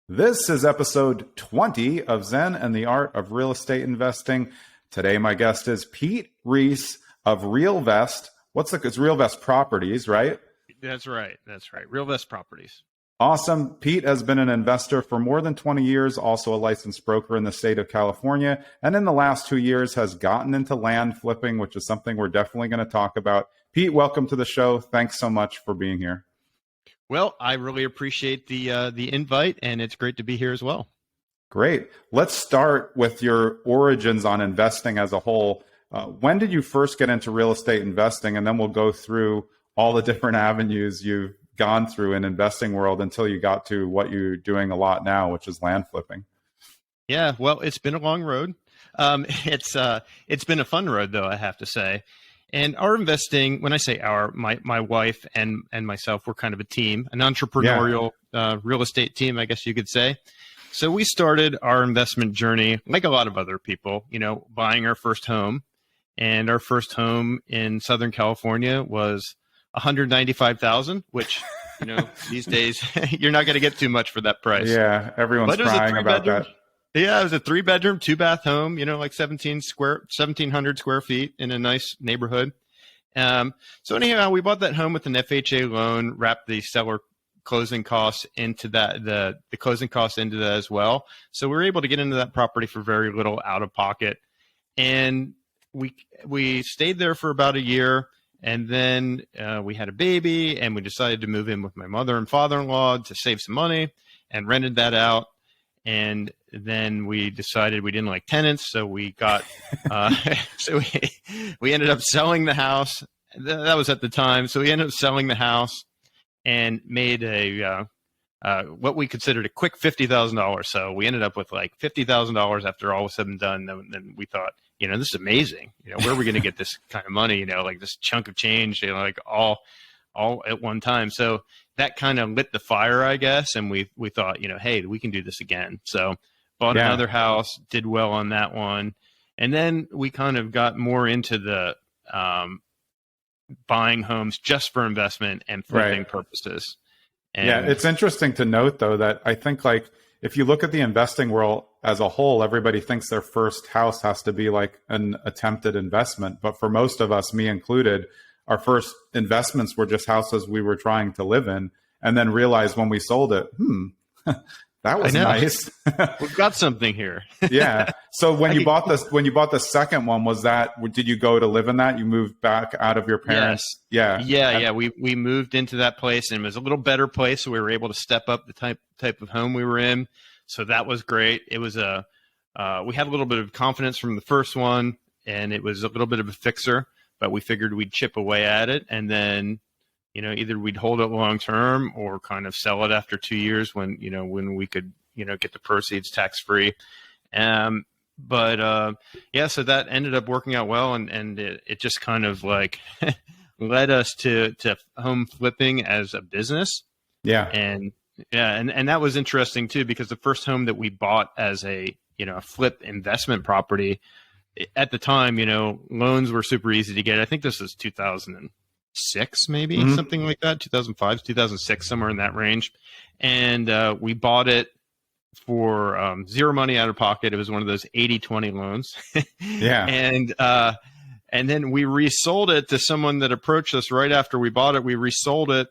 This is episode 20 of Zen and the Art of Real Estate Investing. Today, my guest is Pete Reese of RealVest. It's RealVest Properties, right? That's right. RealVest Properties. Awesome. Pete has been an investor for more than 20 years, also a licensed broker in the state of California, and in the last 2 years has gotten into land flipping, which is something we're definitely going to talk about. Pete, welcome to the show. Thanks so much for being here. Well, I really appreciate the invite, and it's great to be here as well. Great. Let's start with your origins on investing as a whole. When did you first get into real estate investing? And then we'll go through all the different avenues you've gone through in investing world until you got to what you're doing a lot now, which is land flipping. Yeah, well, it's been a long road. It's been a fun road, though, I have to say. And our investing, when I say our, my wife and myself, we're kind of a team, an entrepreneurial real estate team, I guess you could say. So we started our investment journey like a lot of other people, buying our first home. And our first home in Southern California was $195,000, which, these days you're not going to get too much for that price. Yeah, everyone's crying about that. Yeah, it was a 3-bedroom, 2-bath home, like 1,700 square feet in a nice neighborhood. So anyhow, we bought that home with an FHA loan, wrapped the seller closing costs into that, the closing costs into that as well. So we were able to get into that property for very little out of pocket. And we stayed there for about a year. And then we had a baby, and we decided to move in with my mother and father-in-law to save some money, and rented that out. And then we decided we didn't like tenants, so we got we ended up selling the house. That was at the time, so we ended up selling the house and made a what we considered a quick $50,000. So we ended up with like $50,000 after all was said and done. Then we thought, this is amazing. Where are we going to get this kind of money? Like this chunk of change, like all at one time. So that kind of lit the fire, I guess. And we thought, hey, we can do this again. So bought another house, did well on that one. And then we kind of got more into the buying homes just for investment and flipping purposes. And yeah, it's interesting to note, though, that I think like if you look at the investing world as a whole, everybody thinks their first house has to be like an attempted investment. But for most of us, me included, our first investments were just houses we were trying to live in, and then realized when we sold it, that was nice. We've got something here. Yeah. So when you bought the second one, did you go to live in that? You moved back out of your parents? Yes. Yeah. We moved into that place, and it was a little better place, so we were able to step up the type of home we were in. So that was great. It was we had a little bit of confidence from the first one, and it was a little bit of a fixer, but we figured we'd chip away at it, and then either we'd hold it long term or kind of sell it after 2 years when we could get the proceeds tax free. So that ended up working out well, and it just kind of like led us to home flipping as a business. Yeah. And that was interesting too, because the first home that we bought as a flip investment property at the time, loans were super easy to get. I think this was 2006, maybe something like that, 2005, 2006, somewhere in that range. And we bought it for zero money out of pocket. It was one of those 80-20 loans. Yeah. And then we resold it to someone that approached us right after we bought it. We resold it,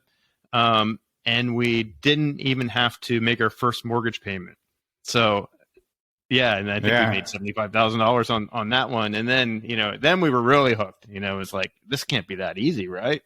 and we didn't even have to make our first mortgage payment. So yeah, and I think we made $75,000 on that one. And then, then we were really hooked. It was like, this can't be that easy, right?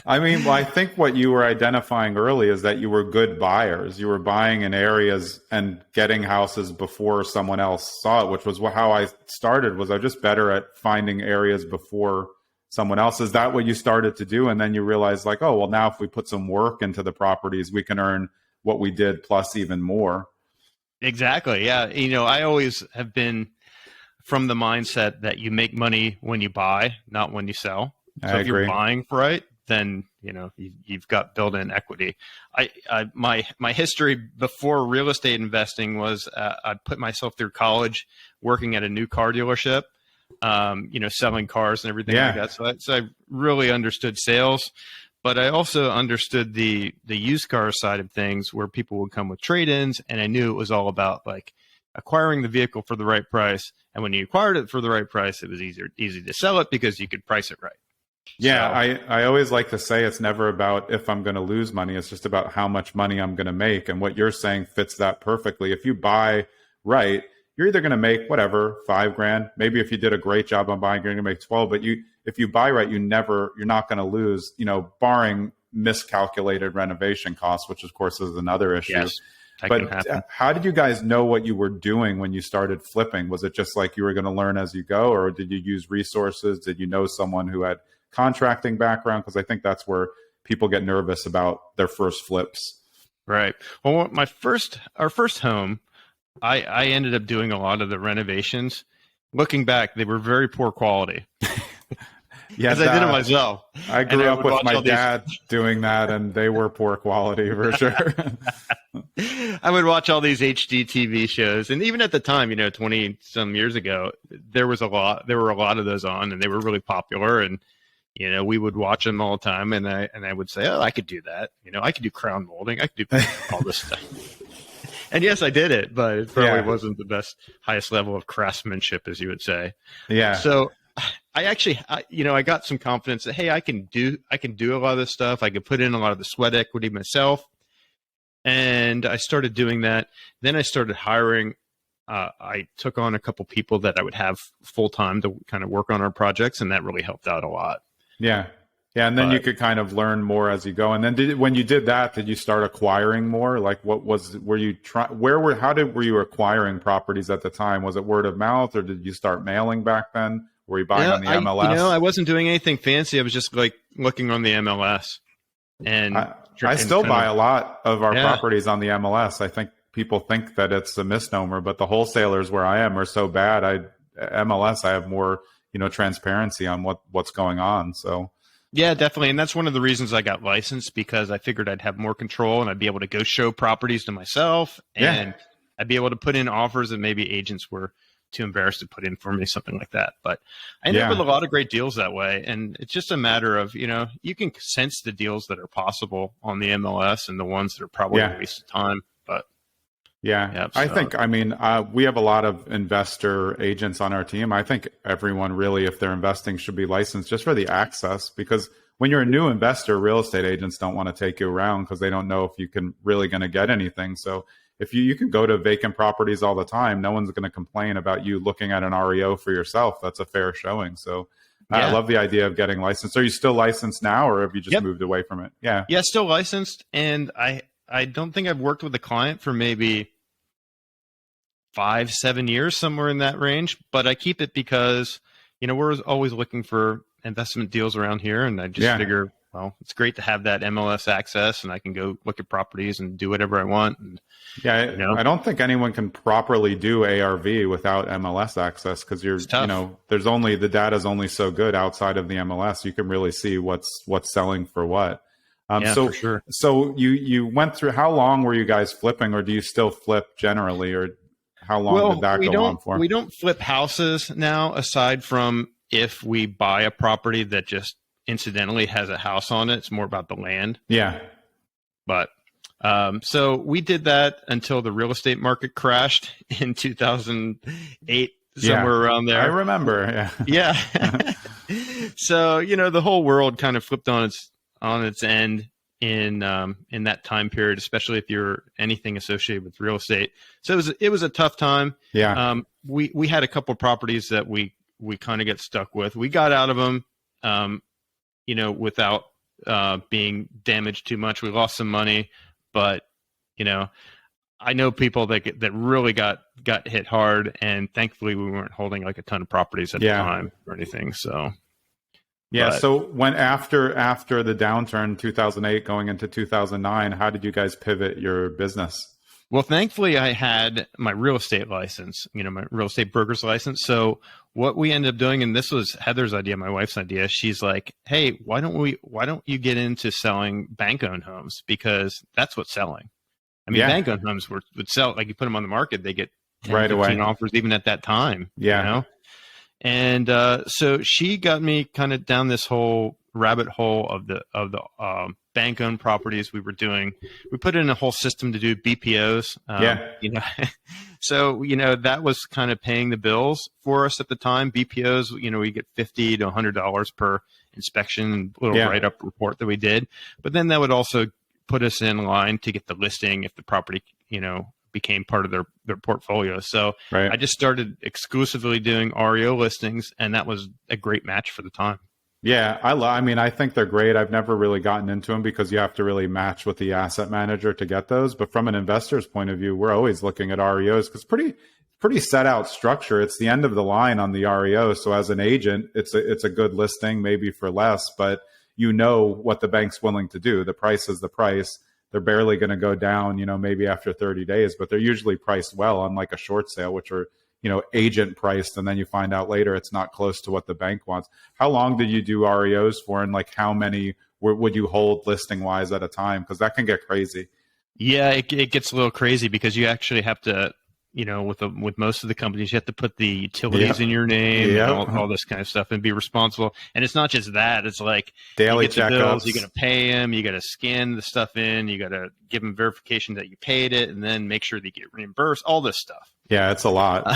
I mean, well, I think what you were identifying early is that you were good buyers. You were buying in areas and getting houses before someone else saw it, which was how I started. Was I just better at finding areas before someone else? Is that what you started to do? And then you realized like, oh, well, now if we put some work into the properties, we can earn what we did plus even more. Exactly. Yeah. I always have been from the mindset that you make money when you buy, not when you sell. So if you're buying right, then, you've got built-in equity. My history before real estate investing was I put myself through college working at a new car dealership, selling cars and everything like that. So I really understood sales. but I also understood the used car side of things where people would come with trade-ins, and I knew it was all about like acquiring the vehicle for the right price. And when you acquired it for the right price, it was easy to sell it because you could price it right. Yeah, So, I always like to say it's never about if I'm going to lose money. It's just about how much money I'm going to make. And what you're saying fits that perfectly. If you buy right, you're either going to make whatever, $5,000. Maybe if you did a great job on buying, you're going to make 12. But if you buy right, you're not going to lose, barring miscalculated renovation costs, which of course is another issue. yes, that can But happen. how did you guys know what you were doing when you started flipping? Was it just like you were going to learn as you go, or did you use resources? Did you know someone who had contracting background? Because I think that's where people get nervous about their first flips. Right. Well, our first home, I ended up doing a lot of the renovations. Looking back, they were very poor quality. Yeah, Because I did it myself. I grew up with my dad doing that, and they were poor quality for sure. I would watch all these HD TV shows, and even at the time, 20 some years ago, there were a lot of those on, and they were really popular, and we would watch them all the time, and I would say, oh, I could do that. I could do crown molding. I could do all this stuff. And yes, I did it, but it probably wasn't the highest level of craftsmanship, as you would say. Yeah. So I actually, I got some confidence that, hey, I can do a lot of this stuff. I could put in a lot of the sweat equity myself. And I started doing that. Then I started hiring. I took on a couple people that I would have full time to kind of work on our projects, and that really helped out a lot. Yeah. Yeah. And then you could kind of learn more as you go. And then when you did that, did you start acquiring more? Like were you acquiring properties at the time? Was it word of mouth, or did you start mailing back then? Were you buying on the MLS? I wasn't doing anything fancy. I was just like looking on the MLS. And I still buy a lot of our properties on the MLS. I think people think that it's a misnomer, but the wholesalers where I am are so bad. MLS, I have more, transparency on what's going on. So yeah, definitely. And that's one of the reasons I got licensed, because I figured I'd have more control and I'd be able to go show properties to myself, and I'd be able to put in offers that maybe agents were too embarrassed to put in for me, something like that. But I ended up with a lot of great deals that way. And it's just a matter of, you can sense the deals that are possible on the MLS and the ones that are probably a waste of time. But I think, we have a lot of investor agents on our team. I think everyone really, if they're investing, should be licensed just for the access, because when you're a new investor, real estate agents don't want to take you around because they don't know if you can really going to get anything. So if you can go to vacant properties all the time, no one's going to complain about you looking at an REO for yourself. That's a fair showing. So I love the idea of getting licensed. Are you still licensed now, or have you just moved away from it? Yeah. Yeah, still licensed. And I don't think I've worked with a client for maybe 5-7 years, somewhere in that range. But I keep it because, we're always looking for investment deals around here. And I just figure, well, it's great to have that MLS access, and I can go look at properties and do whatever I want. And, I don't think anyone can properly do ARV without MLS access, because the data's only so good outside of the MLS. You can really see what's selling for what. For sure. So you went through, how long were you guys flipping, or do you still flip generally, or how long did that go on for? We don't flip houses now, aside from if we buy a property that just incidentally has a house on it. It's more about the land. Yeah. But so we did that until the real estate market crashed in 2008, somewhere around there. I remember. Yeah. So, the whole world kind of flipped on its end in that time period, especially if you're anything associated with real estate. So it was a tough time. Yeah. We had a couple of properties that we kind of get stuck with. We got out of them, without being damaged too much. We lost some money, but I know people that really got hit hard, and thankfully we weren't holding like a ton of properties at the time or anything. So so when after the downturn 2008 going into 2009, how did you guys pivot your business? Well, thankfully I had my real estate license, my real estate broker's license. So what we ended up doing, and this was Heather's idea, my wife's idea, she's like, hey, why don't you get into selling bank-owned homes? Because that's what's selling. I mean, bank-owned homes would sell, like you put them on the market, they get 10, right 15 away offers even at that time. Yeah. And so she got me kind of down this whole rabbit hole of the bank owned properties we were doing. We put in a whole system to do BPOs. You know, so that was kind of paying the bills for us at the time. BPOs, we get $50 to $100 per inspection, little write up report that we did. But then that would also put us in line to get the listing if the property, became part of their portfolio. So I just started exclusively doing REO listings, and that was a great match for the time. Yeah, I mean, I think they're great. I've never really gotten into them because you have to really match with the asset manager to get those. But from an investor's point of view, we're always looking at REOs because pretty set out structure. It's the end of the line on the REO. So as an agent, it's a good listing, maybe for less, but what the bank's willing to do. The price is the price. They're barely going to go down, maybe after 30 days, but they're usually priced well, unlike a short sale, which are, agent priced. And then you find out later it's not close to what the bank wants. How long did you do REOs for? And like how many would you hold listing wise at a time? Because that can get crazy. Yeah, it gets a little crazy because you actually have to, with most of the companies, you have to put the utilities in your name and all this kind of stuff and be responsible. And it's not just that; it's like daily you get the checkups. bills, you got to pay them, you got to scan the stuff in, you got to give them verification that you paid it, and then make sure they get reimbursed. All this stuff. Yeah, it's a lot.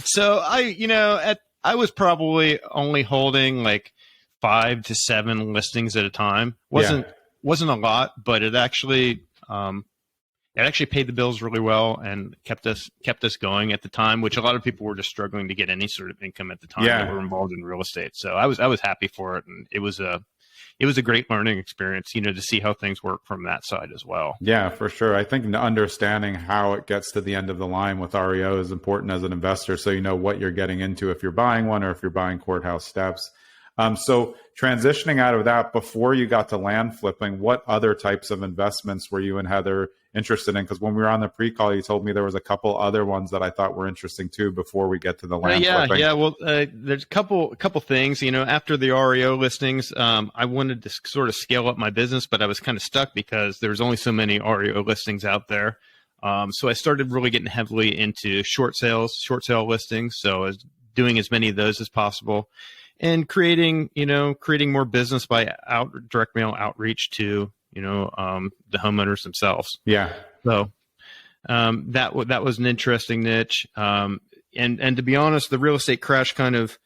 So I was probably only holding like 5 to 7 listings at a time. Wasn't a lot, but it actually paid the bills really well and kept us going at the time, which a lot of people were just struggling to get any sort of income at the time that were involved in real estate. So I was happy for it, and it was a great learning experience, to see how things work from that side as well. Yeah, for sure. I think understanding how it gets to the end of the line with REO is important as an investor, so you know what you're getting into if you're buying one or if you're buying courthouse steps. So transitioning out of that, before you got to land flipping, what other types of investments were you and Heather interested in? Because when we were on the pre-call, you told me there was a couple other ones that I thought were interesting too before we get to the land flipping. Yeah. Well, there's a couple things. After the REO listings, I wanted to sort of scale up my business, but I was kind of stuck because there's only so many REO listings out there. So I started really getting heavily into short sale listings. So I was doing as many of those as possible, and creating more business by direct mail outreach to, the homeowners themselves. Yeah. So that was an interesting niche. And to be honest, the real estate crash kind of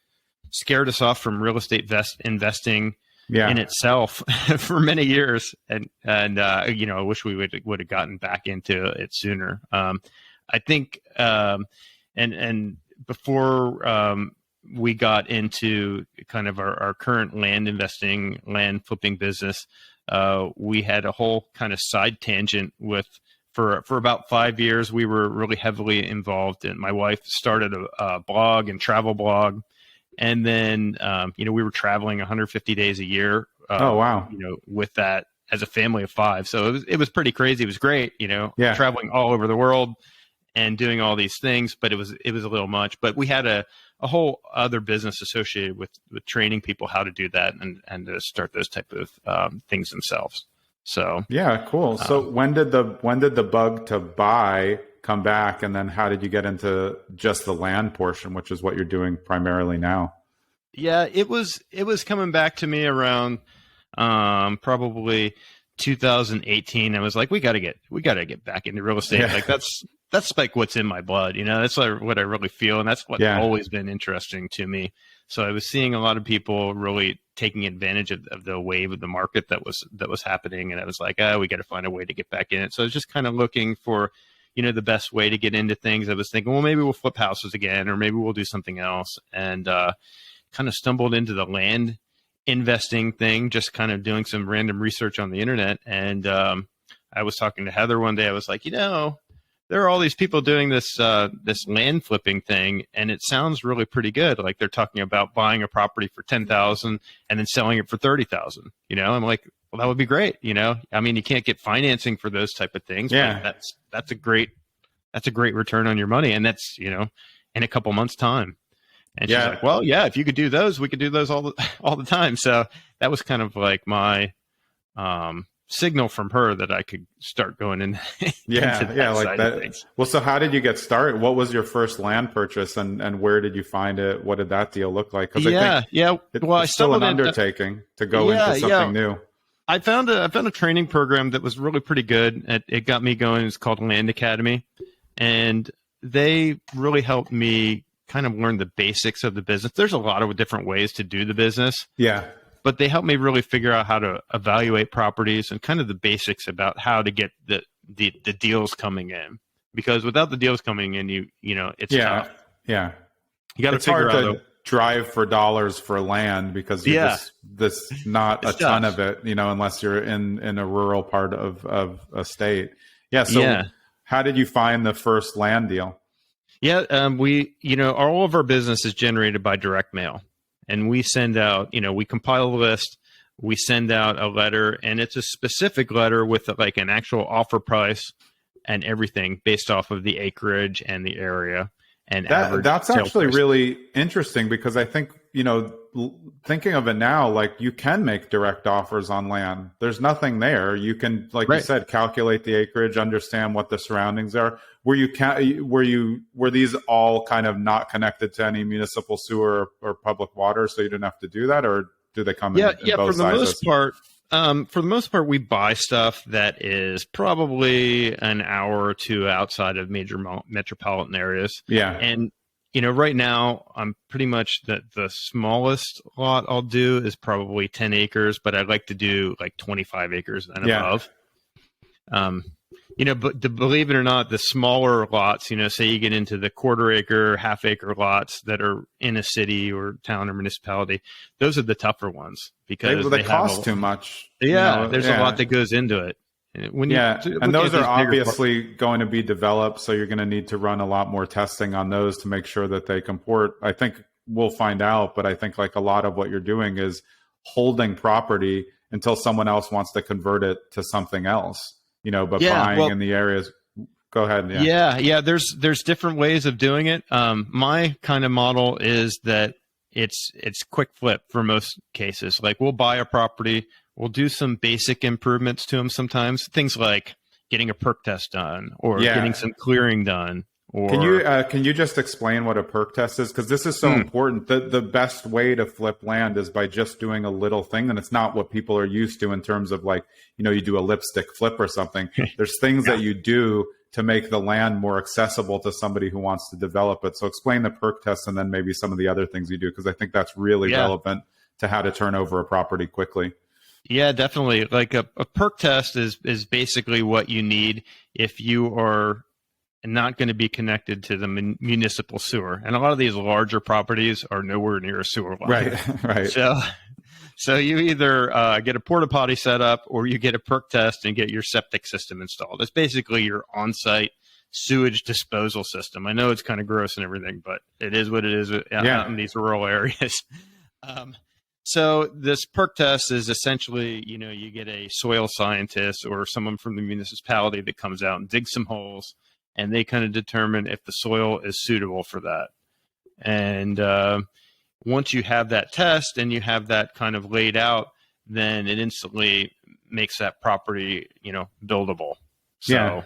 scared us off from real estate investing in itself for many years. And I wish we would have gotten back into it sooner. I think, and before, we got into kind of our current land flipping business. We had a whole kind of side tangent for about 5 years. We were really heavily involved in, my wife started a blog and travel blog. And then, we were traveling 150 days a year. Oh, wow. With that as a family of 5. So it was pretty crazy. It was great, traveling all over the world and doing all these things, but it was a little much. But we had a whole other business associated with training people how to do that and to start those type of things themselves. So yeah, cool. So when did the bug to buy come back, and then how did you get into just the land portion, which is what you're doing primarily now? Yeah, it was coming back to me around probably 2018. I was like, we got to get back into real estate. Like that's like what's in my blood, that's what I really feel. And that's what's always been interesting to me. So I was seeing a lot of people really taking advantage of the wave of the market that was happening. And I was like, we got to find a way to get back in it. So I was just kind of looking for, the best way to get into things. I was thinking, well, maybe we'll flip houses again, or maybe we'll do something else. And kind of stumbled into the land investing thing, just kind of doing some random research on the internet. And I was talking to Heather one day. I was like, there are all these people doing this land flipping thing, and it sounds really pretty good. Like they're talking about buying a property for $10,000 and then selling it for $30,000. I'm like, well, that would be great. I mean, you can't get financing for those type of things. Yeah, but that's a great return on your money, and that's in a couple months' time. And she's like, well, yeah, if you could do those, we could do those all the time. So that was kind of like my signal from her that I could start going in. Yeah, into yeah, like side of that. things. Well, so how did you get started? What was your first land purchase, and where did you find it? What did that deal look like? Because I think Yeah. Well, I it's still an stumbled in. undertaking to go into Yeah. something new. I found a training program that was really pretty good. It got me going. It's called Land Academy, and they really helped me kind of learn the basics of the business. There's a lot of different ways to do the business, Yeah, but they helped me really figure out how to evaluate properties and kind of the basics about how to get the deals coming in. Because without the deals coming in, you know it's tough. Yeah. You got to It's figure hard out. to drive for dollars for land because you're Yeah, this not a it's ton tough. of it, unless you're in a rural part of a state. Yeah. So Yeah. how did you find the first land deal? Yeah, all of our business is generated by direct mail, and we send out, we compile a list, we send out a letter, and it's a specific letter with like an actual offer price and everything based off of the acreage and the area and average That's sale actually price. really interesting because I think, thinking of it now, like you can make direct offers on land. There's nothing there. You can, like you Right. said, calculate the acreage, understand what the surroundings are. Were these all kind of not connected to any municipal sewer or public water, so you didn't have to do that, or do they come in both For the sizes? most part, we buy stuff that is probably an hour or two outside of major metropolitan areas. Yeah. And right now, I'm pretty much the smallest lot I'll do is probably 10 acres, but I'd like to do like 25 acres and above. But believe it or not, the smaller lots, say you get into the quarter acre, half acre lots that are in a city or town or municipality, those are the tougher ones because They cost too much. There's a lot that goes into it. And those are obviously going to be developed, so you're going to need to run a lot more testing on those to make sure that they comport. I think we'll find out, but I think like a lot of what you're doing is holding property until someone else wants to convert it to something else, but buying in the areas. Go ahead. Yeah. There's different ways of doing it. My kind of model is that it's quick flip for most cases. Like we'll buy a property, we'll do some basic improvements to them sometimes, things like getting a perk test done or getting some clearing done. Or can you just explain what a perk test is? Because this is so important. The best way to flip land is by just doing a little thing, and it's not what people are used to in terms of like, you do a lipstick flip or something. There's things that you do to make the land more accessible to somebody who wants to develop it. So explain the perk test and then maybe some of the other things you do, because I think that's really relevant to how to turn over a property quickly. Yeah, definitely. Like a perk test is basically what you need if you are not going to be connected to the municipal sewer. And a lot of these larger properties are nowhere near a sewer line. Right. So you either get a porta potty set up or you get a perk test and get your septic system installed. It's basically your on-site sewage disposal system. I know it's kind of gross and everything, but it is what it is out in these rural areas. So this perk test is essentially, you get a soil scientist or someone from the municipality that comes out and digs some holes, and they kind of determine if the soil is suitable for that. And once you have that test and you have that kind of laid out, then it instantly makes that property, buildable. So,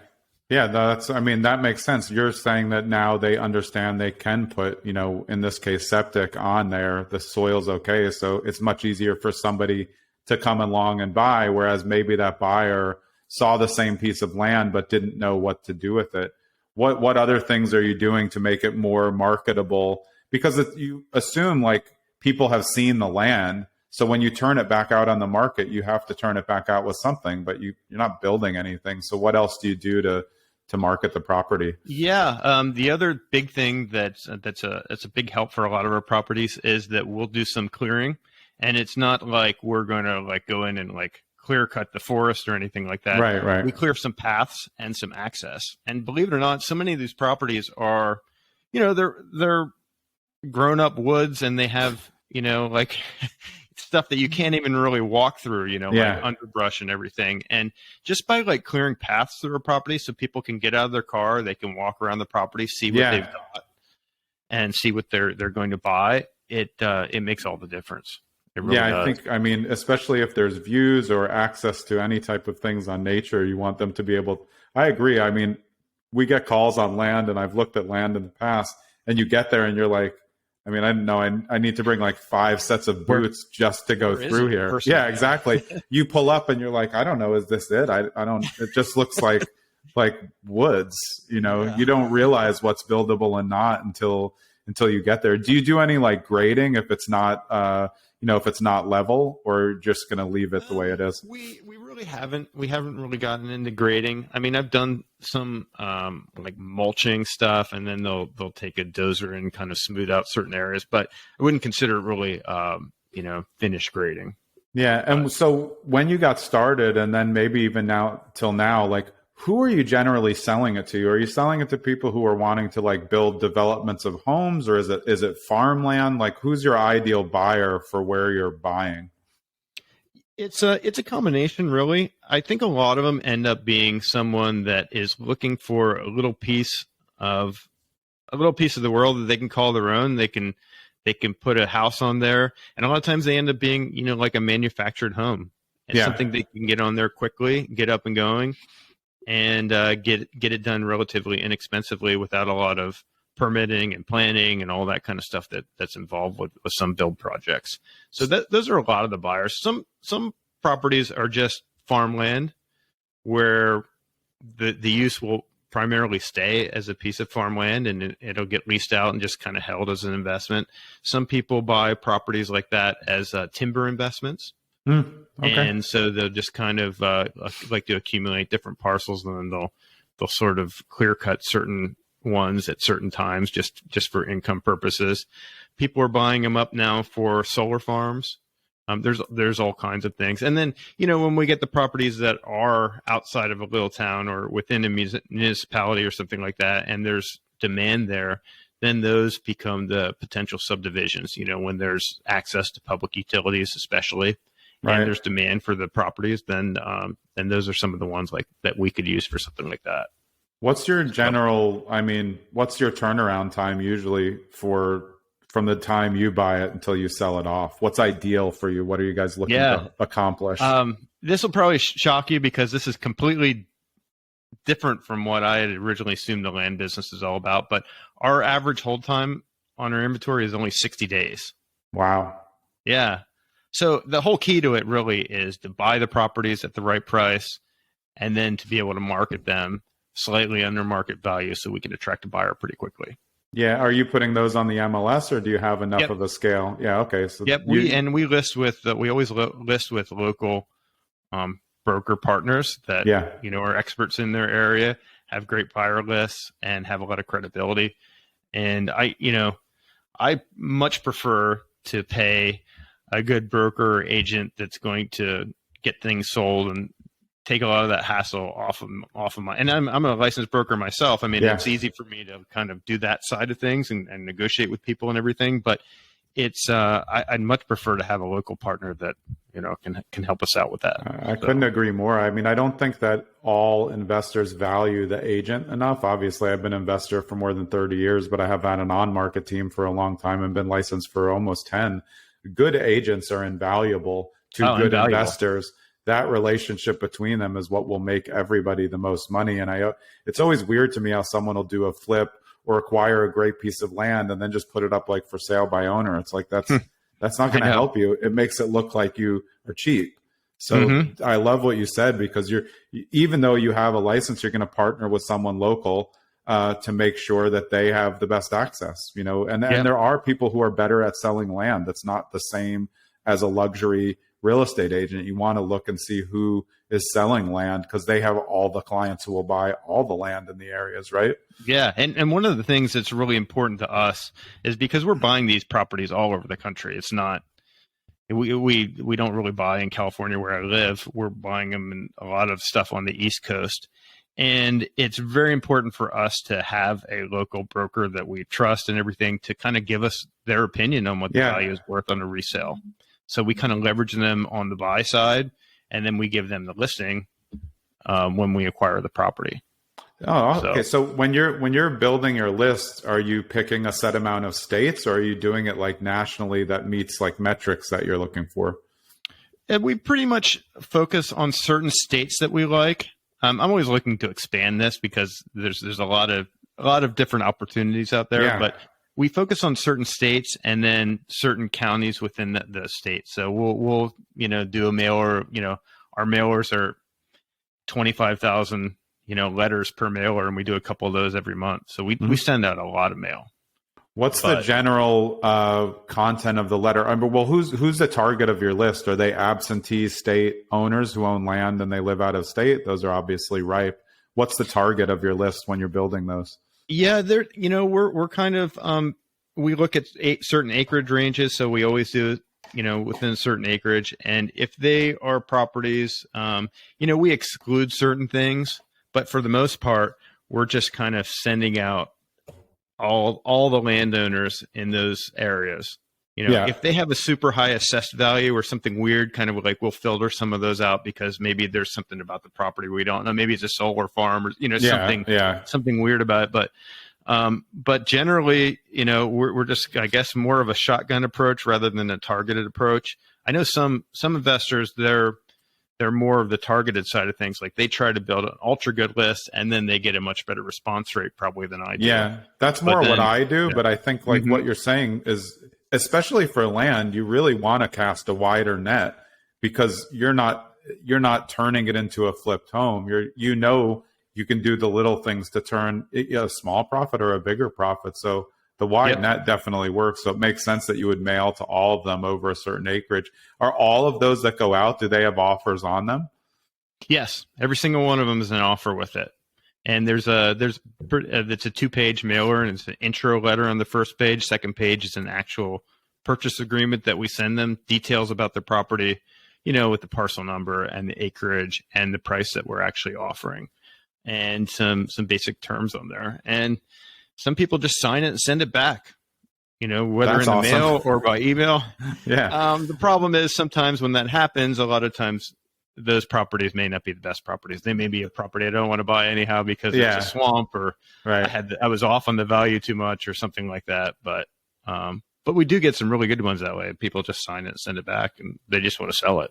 that makes sense. You're saying that now they understand they can put, in this case, septic on there. The soil's okay. So it's much easier for somebody to come along and buy, whereas maybe that buyer saw the same piece of land but didn't know what to do with it. What other things are you doing to make it more marketable? Because you assume like people have seen the land. So when you turn it back out on the market, you have to turn it back out with something, but you're not building anything. So what else do you do to market the property? Yeah. The other big thing that's a big help for a lot of our properties is that we'll do some clearing, and it's not like we're going to like go in and like clear cut the forest or anything like that. Right. We clear some paths and some access. And believe it or not, so many of these properties are, they're grown up woods, and they have, like stuff that you can't even really walk through, like underbrush and everything. And just by like clearing paths through a property so people can get out of their car, they can walk around the property, see what they've got and see what they're going to buy. It makes all the difference. It really Yeah, I does. think, I mean, especially if there's views or access to any type of things on nature, you want them to be able. I agree. I mean, we get calls on land, and I've looked at land in the past, and you get there and you're like, I mean, I didn't know I need to bring like 5 sets of Where boots just to go where is through it? here. Person, Yeah, yeah. exactly. You pull up and you're like, I don't know, is this it? I don't, it just looks like woods, you know, Yeah. you don't realize what's buildable and not until you get there. Do you do any like grading if it's not, if it's not level, or just going to leave it the way it is? We really haven't. We haven't really gotten into grading. I mean, I've done some like mulching stuff, and then they'll take a dozer and kind of smooth out certain areas. But I wouldn't consider it really finished grading. Yeah. And so when you got started, and then maybe even now till now, like, who are you generally selling it to? Are you selling it to people who are wanting to like build developments of homes, or is it farmland? Like, who's your ideal buyer for where you're buying? It's a combination, really. I think a lot of them end up being someone that is looking for a little piece of the world that they can call their own. They can put a house on there, and a lot of times they end up being like a manufactured home. It's Yeah. something they can get on there quickly, get up and going, and get it done relatively inexpensively without a lot of permitting and planning and all that kind of stuff that's involved with some build projects. So those are a lot of the buyers. Some properties are just farmland where the use will primarily stay as a piece of farmland, and it'll get leased out and just kind of held as an investment. Some people buy properties like that as timber investments. Okay. And so they'll just kind of like to accumulate different parcels, and then they'll sort of clear cut certain ones at certain times just for income purposes. People are buying them up now for solar farms. There's all kinds of things. And then, when we get the properties that are outside of a little town or within a municipality or something like that, and there's demand there, then those become the potential subdivisions, when there's access to public utilities, especially. Right. And there's demand for the properties, then those are some of the ones like that we could use for something like that. What's your what's your turnaround time usually from the time you buy it until you sell it off? What's ideal for you? What are you guys looking to accomplish? This will probably shock you because this is completely different from what I had originally assumed the land business is all about. But our average hold time on our inventory is only 60 days. Wow. Yeah. So the whole key to it really is to buy the properties at the right price, and then to be able to market them slightly under market value so we can attract a buyer pretty quickly. Yeah. Are you putting those on the MLS, or do you have enough of a scale? Yeah. Okay. So we list with we always list with local broker partners that are experts in their area, have great buyer lists, and have a lot of credibility. And I much prefer to pay a good broker or agent that's going to get things sold and take a lot of that hassle off of my. And I'm a licensed broker myself. I mean, it's easy for me to kind of do that side of things and negotiate with people and everything. But it's I'd much prefer to have a local partner that can help us out with that. I couldn't agree more. I mean, I don't think that all investors value the agent enough. Obviously, I've been an investor for more than 30 years, but I have had an on-market team for a long time and been licensed for almost 10. Good agents are invaluable to good investors. That relationship between them is what will make everybody the most money. And it's always weird to me how someone will do a flip or acquire a great piece of land and then just put it up like for sale by owner. It's like, that's not going to help you. It makes it look like you are cheap. So I love what you said, because even though you have a license, you're going to partner with someone local to make sure that they have the best access, and there are people who are better at selling land. That's not the same as a luxury real estate agent. You want to look and see who is selling land, because they have all the clients who will buy all the land in the areas, right? Yeah. And one of the things that's really important to us is because we're buying these properties all over the country. It's not, we don't really buy in California where I live. We're buying them in a lot of stuff on the East Coast. And it's very important for us to have a local broker that we trust and everything to kind of give us their opinion on what the value is worth on a resale. So we kind of leverage them on the buy side, and then we give them the listing when we acquire the property. Oh, So okay. So when you're building your list, are you picking a set amount of states, or are you doing it like nationally that meets like metrics that you're looking for? and we pretty much focus on certain states that we like. I'm always looking to expand this because there's a lot of different opportunities out there, Yeah. but we focus on certain states and then certain counties within the state. So we'll do a mailer. Our mailers are 25,000 letters per mailer, and we do a couple of those every month. So we Mhm. send out a lot of mail. What's the But general content of the letter? I mean, well, who's the target of your list? Are they absentee state owners who own land and they live out of state? Those are obviously ripe. What's the target of your list when you're building those? yeah, we're kind of we look at certain acreage ranges, so we always do within a certain acreage, and if they are properties, we exclude certain things, but for the most part, we're just kind of sending out all the landowners in those areas. Yeah. If they have a super high assessed value or something weird, kind of like we'll filter some of those out because maybe there's something about the property we don't know. Maybe it's a solar farm or Yeah. something Yeah. something weird about it. But generally, we're just, I guess, more of a shotgun approach rather than a targeted approach. I know some investors, they're more of the targeted side of things. Like they try to build an ultra good list and then they get a much better response rate probably than I do. Yeah. That's But more what then, I do. yeah. But I think like what you're saying is, especially for land, you really want to cast a wider net because you're not turning it into a flipped home. You can do the little things to turn it a small profit or a bigger profit. So the wide Yep. net definitely works. So it makes sense that you would mail to all of them over a certain acreage. Are all of those that go out, do they have offers on them? Yes, every single one of them is an offer with it. And it's a 2-page mailer, and it's an intro letter on the first page. Second page is an actual purchase agreement that we send them, details about the property, with the parcel number and the acreage and the price that we're actually offering, and some basic terms on there. And some people just sign it and send it back, whether That's in the awesome. mail or by email. Yeah. The problem is sometimes when that happens, a lot of times those properties may not be the best properties. They may be a property I don't want to buy anyhow because Yeah. it's a swamp, or Right. I was off on the value too much or something like that. But we do get some really good ones that way. People just sign it and send it back, and they just want to sell it.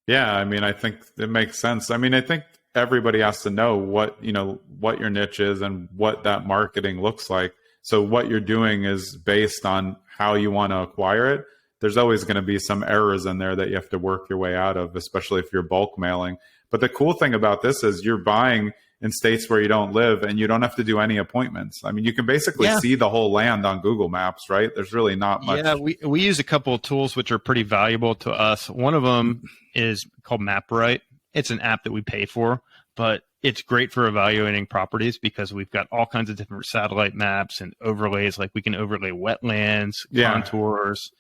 Yeah, I mean, I think it makes sense. I mean, I think everybody has to know what your niche is and what that marketing looks like. So what you're doing is based on how you want to acquire it. There's always going to be some errors in there that you have to work your way out of, especially if you're bulk mailing. But the cool thing about this is you're buying in states where you don't live and you don't have to do any appointments. I mean, you can basically see the whole land on Google Maps, right? There's really not much. Yeah, we use a couple of tools which are pretty valuable to us. One of them is called MapRight. It's an app that we pay for, but it's great for evaluating properties because we've got all kinds of different satellite maps and overlays. Like we can overlay wetlands, contours,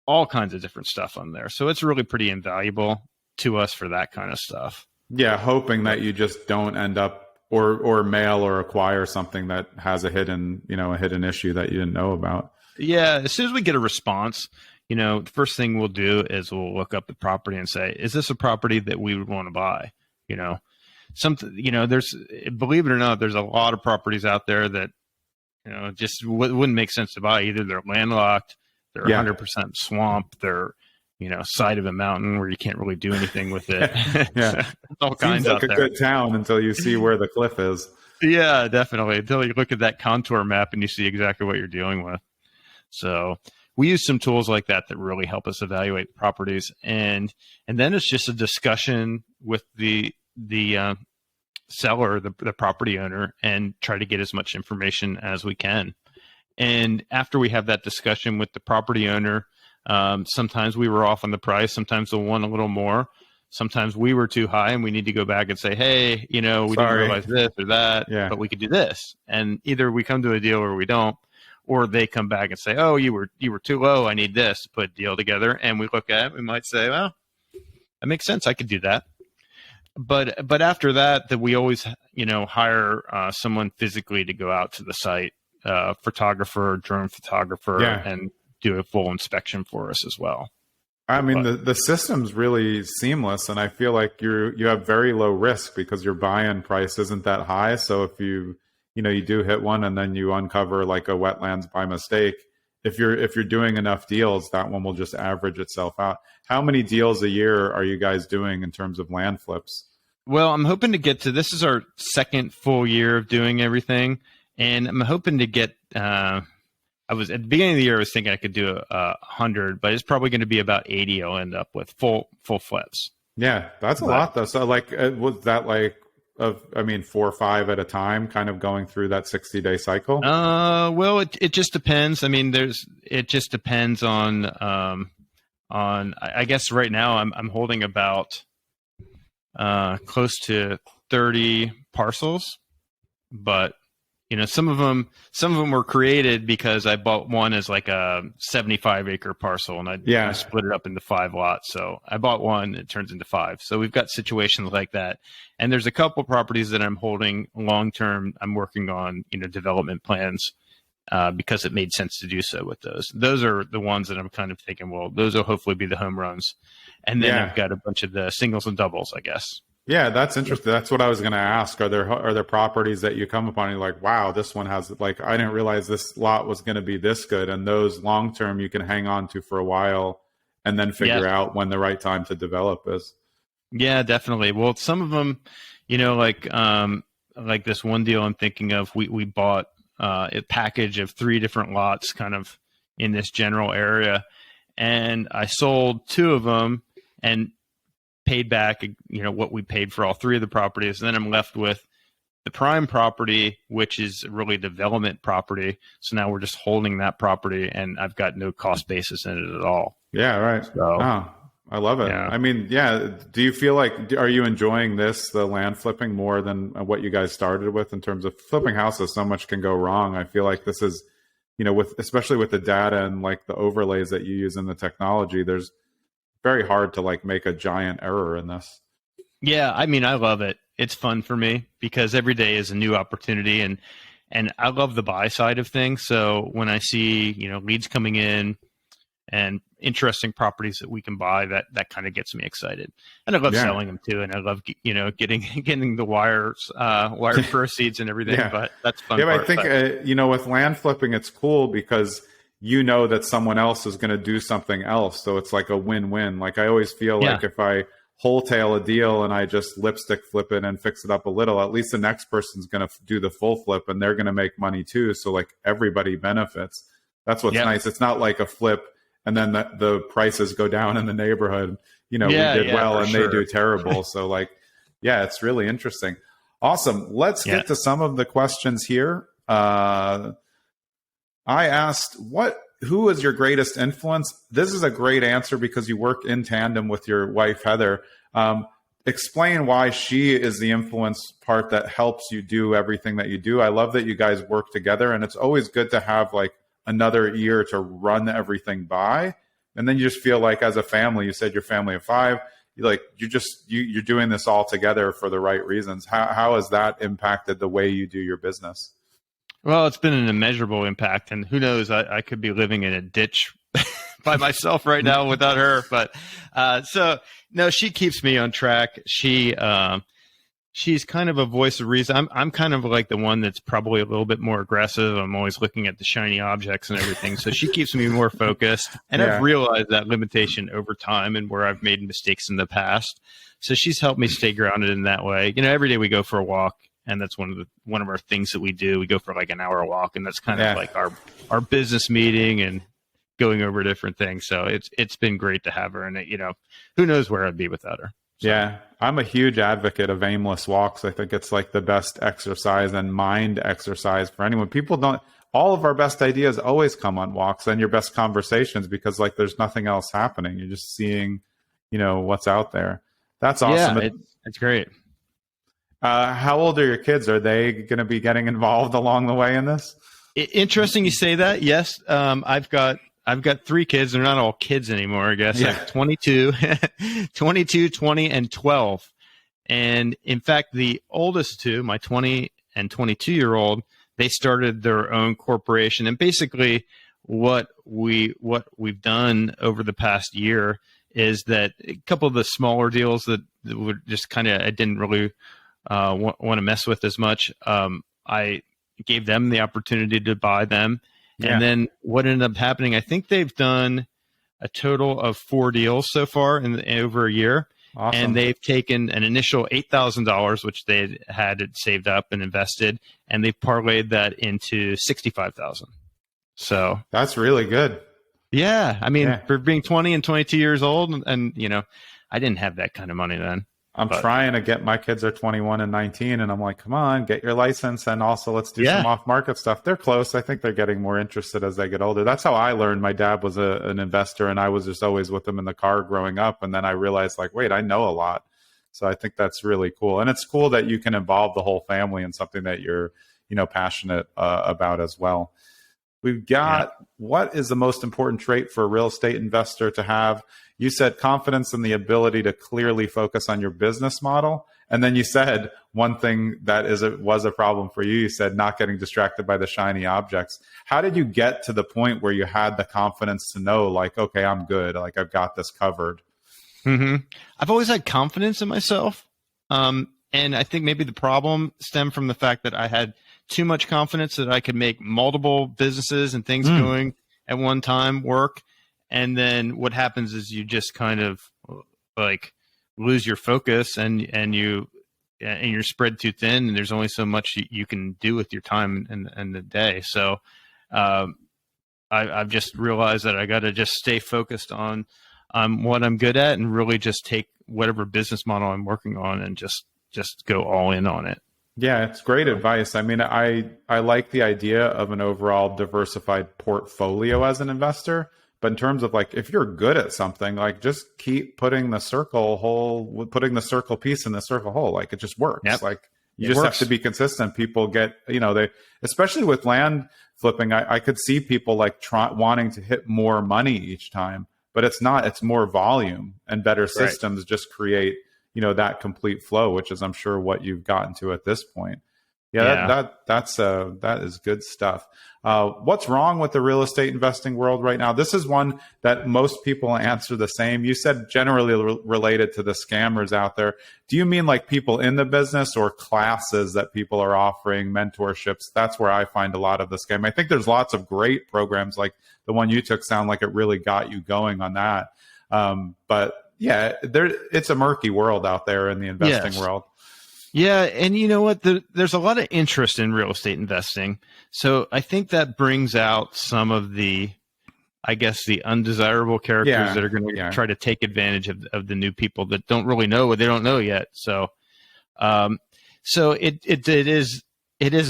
all kinds of different stuff on there. So it's really pretty invaluable to us for that kind of stuff. Yeah, hoping that you just don't end up or mail or acquire something that has a hidden issue that you didn't know about. Yeah, as soon as we get a response, the first thing we'll do is we'll look up the property and say, is this a property that we would want to buy? There's, believe it or not, there's a lot of properties out there that, just wouldn't make sense to buy. Either they're landlocked, they're 100% swamp, they're, side of a mountain where you can't really do anything with it. Yeah. All kinds Seems like out a there. good town until you see where the cliff is. Yeah, definitely. Until you look at that contour map and you see exactly what you're dealing with. So we use some tools like that really help us evaluate properties, and then it's just a discussion with the seller, the property owner, and try to get as much information as we can. And after we have that discussion with the property owner, sometimes we were off on the price, sometimes they'll want a little more. Sometimes we were too high and we need to go back and say, hey, we didn't realize this or that, but we could do this. And either we come to a deal or we don't, or they come back and say, oh, you were too low. I need this to put a deal together. And we look at it, we might say, well, that makes sense. I could do that. But after that we always, hire someone physically to go out to the site, photographer, drone photographer, and do a full inspection for us as well. I mean, the system's really seamless, and I feel like you have very low risk because your buy-in price isn't that high. So if you do hit one and then you uncover like a wetlands by mistake, if you're doing enough deals, that one will just average itself out. How many deals a year are you guys doing in terms of land flips? Well, I'm hoping to get to, this is our second full year of doing everything, and I'm hoping to get. I was at the beginning of the year, I was thinking I could do 100, but it's probably going to be about 80. I'll end up with full flips. Yeah, that's a lot though. So like, was that like, I mean, 4 or 5 at a time, kind of going through that 60-day cycle? Well, it just depends. I mean, it just depends on I guess right now I'm holding about close to 30 parcels, but some of them were created because I bought one as like a 75-acre parcel, and I split it up into 5 lots. So I bought one, it turns into 5. So we've got situations like that, and there's a couple properties that I'm holding long term. I'm working on development plans because it made sense to do so with those. Those are the ones that I'm kind of thinking, well, those will hopefully be the home runs, and then I've got a bunch of the singles and doubles, I guess. Yeah, that's interesting. That's what I was going to ask. Are there properties that you come upon and you're like, wow, this one has, like, I didn't realize this lot was going to be this good. And those long term you can hang on to for a while and then figure out when the right time to develop is. Yeah, definitely. Well, some of them, like this one deal I'm thinking of, we bought a package of 3 different lots kind of in this general area, and I sold 2 of them and paid back what we paid for all 3 of the properties, and then I'm left with the prime property, which is really development property. So now we're just holding that property, and I've got no cost basis in it at all. Yeah, right. So, I love it. Yeah. I mean, do you feel like, are you enjoying the land flipping more than what you guys started with in terms of flipping houses? So much can go wrong. I feel like this is, especially with the data and like the overlays that you use in the technology, there's very hard to like make a giant error in this. Yeah, I mean, I love it. It's fun for me because every day is a new opportunity, and I love the buy side of things. So when I see leads coming in and interesting properties that we can buy, that kind of gets me excited. And I love selling them too, and I love getting the wire proceeds and everything. But that's fun. Yeah, but I think with land flipping, it's cool because that someone else is going to do something else. So it's like a win-win. Like I always feel like if I wholesale a deal and I just lipstick flip it and fix it up a little, at least the next person's going to do the full flip and they're going to make money too. So like everybody benefits. That's what's nice. It's not like a flip and then the prices go down in the neighborhood. We did well and they do terrible. So like, it's really interesting. Awesome. Let's get to some of the questions here. I asked, who is your greatest influence? This is a great answer because you work in tandem with your wife, Heather. Explain why she is the influence part that helps you do everything that you do. I love that you guys work together, and it's always good to have like another ear to run everything by. And then you just feel like as a family, you said you're family of 5, you're doing this all together for the right reasons. How has that impacted the way you do your business? Well, it's been an immeasurable impact, and who knows, I could be living in a ditch by myself right now without her. But so no, she keeps me on track. She's kind of a voice of reason. I'm kind of like the one that's probably a little bit more aggressive. I'm always looking at the shiny objects and everything. So she keeps me more focused, and I've realized that limitation over time and where I've made mistakes in the past. So she's helped me stay grounded in that way. Every day we go for a walk. And that's one of our things that we do. We go for like an hour walk, and that's kind of like our business meeting and going over different things. So it's been great to have her, and who knows where I'd be without her. So. Yeah, I'm a huge advocate of aimless walks. I think it's like the best exercise and mind exercise for anyone. All of our best ideas always come on walks and your best conversations because like there's nothing else happening. You're just seeing, what's out there. That's awesome. Yeah, it's great. How old are your kids? Are they going to be getting involved along the way in this? Interesting you say that. Yes. I've got 3 kids. They're not all kids anymore, I guess. Yeah. 22, 20, and 12. And in fact, the oldest 2, my 20 and 22-year-old, they started their own corporation. And basically what we've done over the past year is that a couple of the smaller deals that were just kind of, I didn't really want to mess with as much. I gave them the opportunity to buy them. Yeah. And then what ended up happening, I think they've done a total of 4 deals so far in over a year. Awesome. And they've taken an initial $8,000, which they had saved up and invested, and they've parlayed that into $65,000. So that's really good. Yeah. I mean, for being 20 and 22 years old, and I didn't have that kind of money then. I'm trying to get, my kids are 21 and 19, and I'm like, come on, get your license, and also let's do some off-market stuff. They're close. I think they're getting more interested as they get older. That's how I learned. My dad was an investor, and I was just always with him in the car growing up, and then I realized, like, wait, I know a lot. So I think that's really cool. And it's cool that you can involve the whole family in something that you're, passionate about as well. We've got, what is the most important trait for a real estate investor to have? You said confidence in the ability to clearly focus on your business model. And then you said one thing that was a problem for you. You said not getting distracted by the shiny objects. How did you get to the point where you had the confidence to know, like, okay, I'm good. Like, I've got this covered. Mm-hmm. I've always had confidence in myself. And I think maybe the problem stemmed from the fact that I had too much confidence that I could make multiple businesses and things going at one time work. And then what happens is you just kind of like lose your focus and you're spread too thin, and there's only so much you can do with your time and the day. So I've just realized that I got to just stay focused on what I'm good at and really just take whatever business model I'm working on and just go all in on it. Yeah, it's great advice. I mean, I like the idea of an overall diversified portfolio as an investor. But in terms of, like, if you're good at something, like, just keep putting the circle piece in the circle hole. Like, it just works. Yep. Like, you just have to be consistent. People get, they, especially with land flipping, I could see people like wanting to hit more money each time, but it's not, it's more volume, and better systems just create, that complete flow, which is, I'm sure, what you've gotten to at this point. That is good stuff. What's wrong with the real estate investing world right now? This is one that most people answer the same. You said generally related to the scammers out there. Do you mean like people in the business, or classes that people are offering, mentorships? That's where I find a lot of the scam. I think there's lots of great programs, like the one you took sound like it really got you going on that. But yeah, it's a murky world out there in the investing world. Yeah. And you know what? There's a lot of interest in real estate investing. So I think that brings out some of the, I guess, the undesirable characters that are going to try to take advantage of the new people that don't really know what they don't know yet. So, it is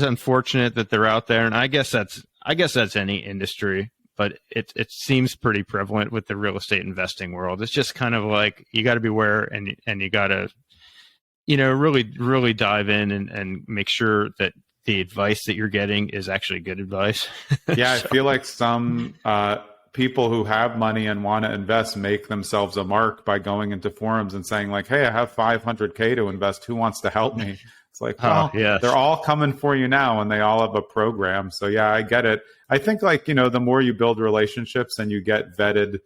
unfortunate that they're out there. And I guess that's any industry, but it seems pretty prevalent with the real estate investing world. It's just kind of like, you got to beware, and you got to, really, really dive in and make sure that the advice that you're getting is actually good advice. Yeah, I feel like some people who have money and want to invest make themselves a mark by going into forums and saying, like, hey, I have $500K to invest. Who wants to help me? It's like, well, they're all coming for you now, and they all have a program. So yeah, I get it. I think, like, the more you build relationships and you get vetted,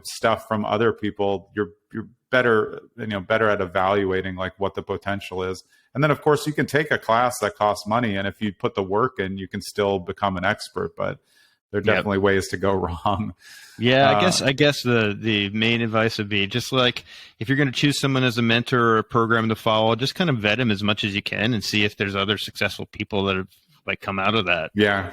stuff from other people, you're better at evaluating, like, what the potential is. And then, of course, you can take a class that costs money, and if you put the work in, you can still become an expert. But there are definitely ways to go wrong. Yeah, I guess the main advice would be, just like, if you're going to choose someone as a mentor or a program to follow, just kind of vet them as much as you can and see if there's other successful people that have, like, come out of that. Yeah,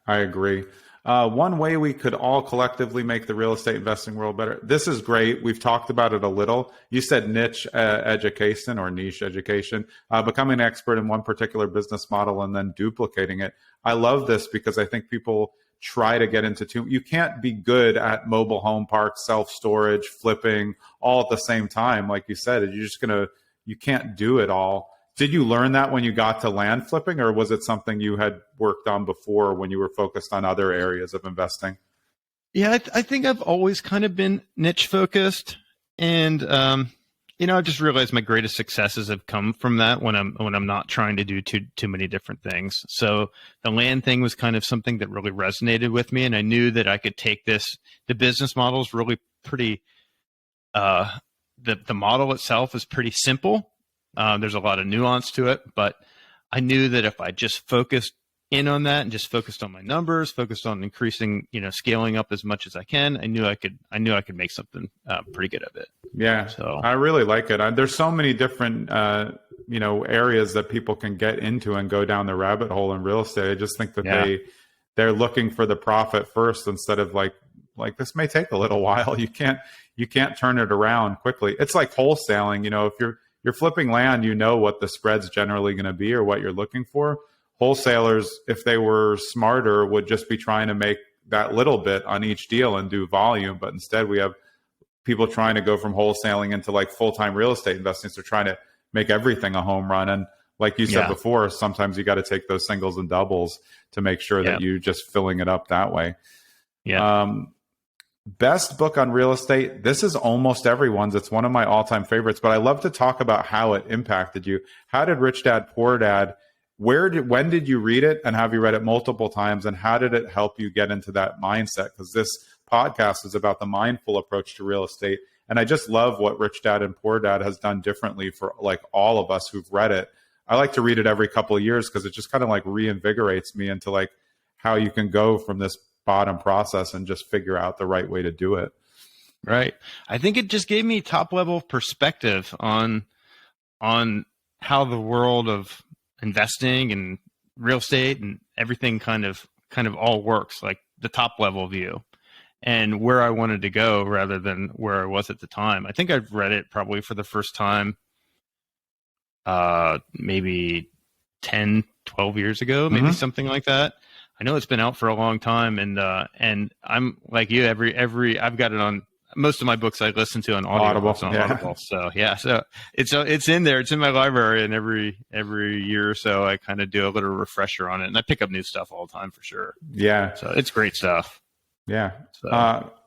I agree. One way we could all collectively make the real estate investing world better. This is great. We've talked about it a little. You said niche education, or niche education, becoming an expert in one particular business model and then duplicating it. I love this because I think people try to get into you can't be good at mobile home parks, self-storage, flipping, all at the same time. Like you said, you can't do it all. Did you learn that when you got to land flipping, or was it something you had worked on before when you were focused on other areas of investing? Yeah, I think I've always kind of been niche focused, and I just realized my greatest successes have come from that when I'm not trying to do too many different things. So the land thing was kind of something that really resonated with me, and I knew that I could take the business model is really pretty The model itself is pretty simple. There's a lot of nuance to it, but I knew that if I just focused in on that and just focused on my numbers, focused on increasing, scaling up as much as I can, I knew I could make something pretty good of it. Yeah, so I really like it. There's so many different areas that people can get into and go down the rabbit hole in real estate. I just think that they're looking for the profit first instead of like this may take a little while. You can't turn it around quickly. It's like wholesaling. If you're flipping land, what the spread's generally going to be or what you're looking for. Wholesalers, if they were smarter, would just be trying to make that little bit on each deal and do volume. But instead, we have people trying to go from wholesaling into like full-time real estate investing. So trying to make everything a home run. And like you said before, sometimes you got to take those singles and doubles to make sure that you just filling it up that way. Yeah. Best book on real estate. This is almost everyone's. It's one of my all-time favorites, but I love to talk about how it impacted you. How did Rich Dad Poor Dad, when did you read it, and have you read it multiple times, and how did it help you get into that mindset? Because this podcast is about the mindful approach to real estate. And I just love what Rich Dad and Poor Dad has done differently for like all of us who've read it. I like to read it every couple of years because it just kind of like reinvigorates me into like how you can go from this bottom process and just figure out the right way to do it. Right. I think it just gave me top level perspective on how the world of investing and real estate and everything kind of all works, like the top level view and where I wanted to go rather than where I was at the time. I think I've read it probably for the first time maybe 10, 12 years ago, maybe something like that. I know it's been out for a long time, and I'm like you. I've got it on most of my books. I listen to on Audible. So it's in there. It's in my library, and every year or so, I kind of do a little refresher on it, and I pick up new stuff all the time for sure. Yeah, so it's great stuff. Yeah,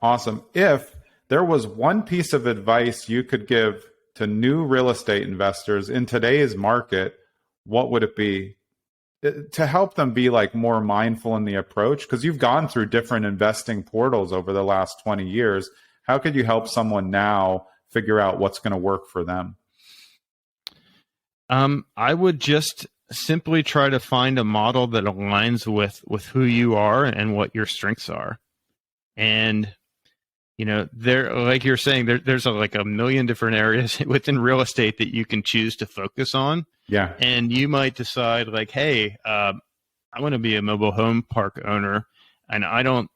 awesome. If there was one piece of advice you could give to new real estate investors in today's market, what would it be? To help them be like more mindful in the approach, because you've gone through different investing portals over the last 20 years. How could you help someone now figure out what's going to work for them? I would just simply try to find a model that aligns with who you are and what your strengths are. And, there, like you're saying, there's like a million different areas within real estate that you can choose to focus on. Yeah. And you might decide like, hey, I want to be a mobile home park owner, and I don't,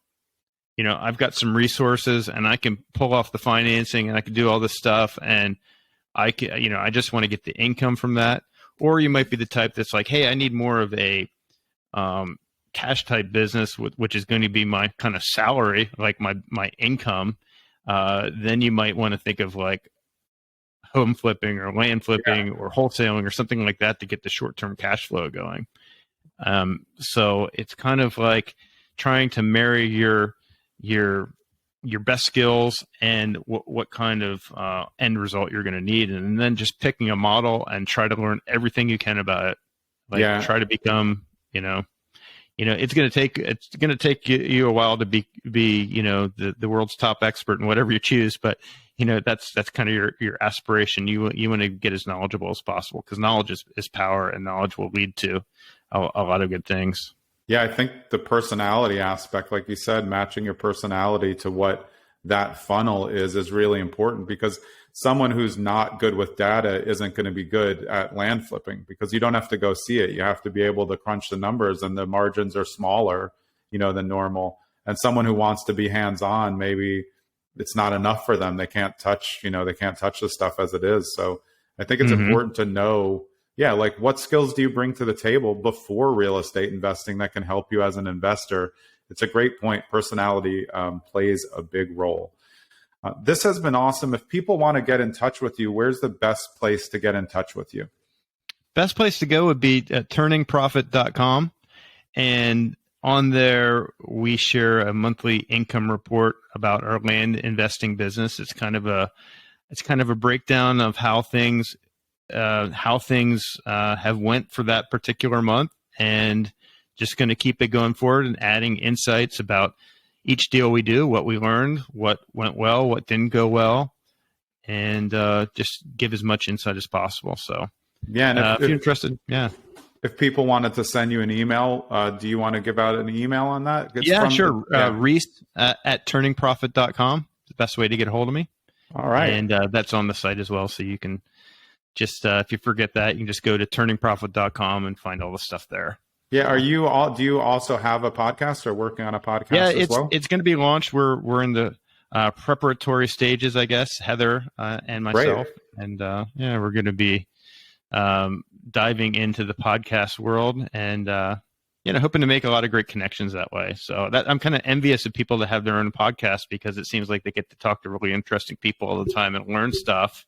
I've got some resources and I can pull off the financing and I can do all this stuff. And I can, I just want to get the income from that. Or you might be the type that's like, hey, I need more of a cash type business, which is going to be my kind of salary, like my income. Then you might want to think of like home flipping or land flipping or wholesaling or something like that to get the short-term cash flow going. So it's kind of like trying to marry your best skills and what kind of end result you're going to need, and then just picking a model and try to learn everything you can about it. Try to become, it's going to take you a while to be the world's top expert in whatever you choose, but that's kind of your aspiration. You want to get as knowledgeable as possible, because knowledge is power, and knowledge will lead to a lot of good things. Yeah, I think the personality aspect, like you said, matching your personality to what that funnel is really important, because someone who's not good with data isn't going to be good at land flipping, because you don't have to go see it. You have to be able to crunch the numbers, and the margins are smaller, than normal. And someone who wants to be hands-on, maybe it's not enough for them. They can't touch, the stuff as it is. So I think it's important to know, like what skills do you bring to the table before real estate investing that can help you as an investor? It's a great point. Personality plays a big role. This has been awesome. If people want to get in touch with you, where's the best place to get in touch with you? Best place to go would be at turningprofit.com. And on there, we share a monthly income report about our land investing business. It's kind of a breakdown of how things have went for that particular month, and just going to keep it going forward and adding insights about each deal we do, what we learned, what went well, what didn't go well, and just give as much insight as possible. So Yeah, and if you're interested, if people wanted to send you an email, do you want to give out an email on that? Sure. Reese at turningprofit.com is the best way to get a hold of me. All right. And that's on the site as well. So you can just, if you forget that, you can just go to turningprofit.com and find all the stuff there. Yeah. Do you also have a podcast or working on a podcast as well? It's going to be launched. We're in the preparatory stages, I guess, Heather and myself. Great. And we're going to be diving into the podcast world and hoping to make a lot of great connections that way. So I'm kind of envious of people that have their own podcast, because it seems like they get to talk to really interesting people all the time and learn stuff.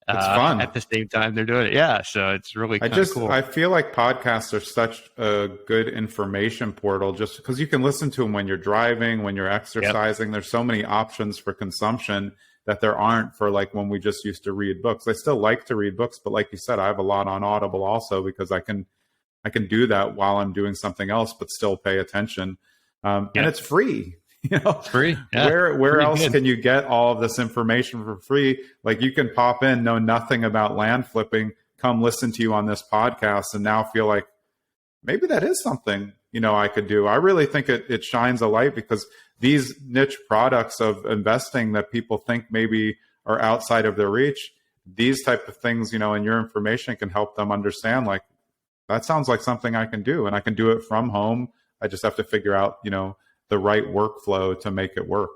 It's fun at the same time they're doing it. Yeah, so it's really cool. I feel like podcasts are such a good information portal, just because you can listen to them when you're driving, when you're exercising. Yep. There's so many options for consumption that there aren't for like when we just used to read books. I still like to read books, but like you said, I have a lot on Audible also, because I can do that while I'm doing something else, but still pay attention. And it's free. It's free. Yeah. Where else can you get all of this information for free? Like, you can pop in, know nothing about land flipping, come listen to you on this podcast, and now feel like maybe that is something, I could do. I really think it shines a light, because these niche products of investing that people think maybe are outside of their reach, these type of things, and your information can help them understand, like, that sounds like something I can do, and I can do it from home. I just have to figure out, the right workflow to make it work.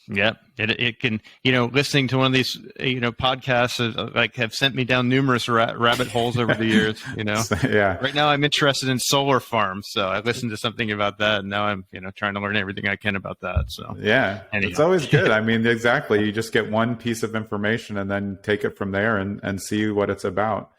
Yeah, it can, listening to one of these, podcasts have sent me down numerous rabbit holes over the years, Yeah. Right now I'm interested in solar farms. So I listened to something about that, and now I'm, trying to learn everything I can about that. So yeah, anyhow. It's always good. I mean, exactly. You just get one piece of information and then take it from there and see what it's about.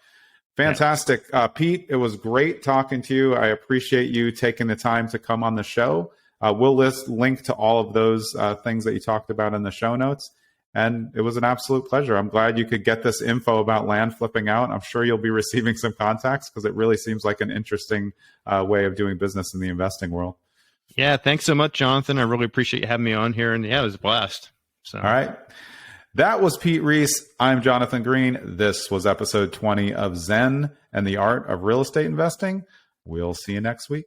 Fantastic. Pete, it was great talking to you. I appreciate you taking the time to come on the show. We'll link to all of those things that you talked about in the show notes. And it was an absolute pleasure. I'm glad you could get this info about land flipping out. I'm sure you'll be receiving some contacts, because it really seems like an interesting way of doing business in the investing world. Yeah, thanks so much, Jonathan. I really appreciate you having me on here. And it was a blast. So. All right. That was Pete Reese. I'm Jonathan Green. This was episode 20 of Zen and the Art of Real Estate Investing. We'll see you next week.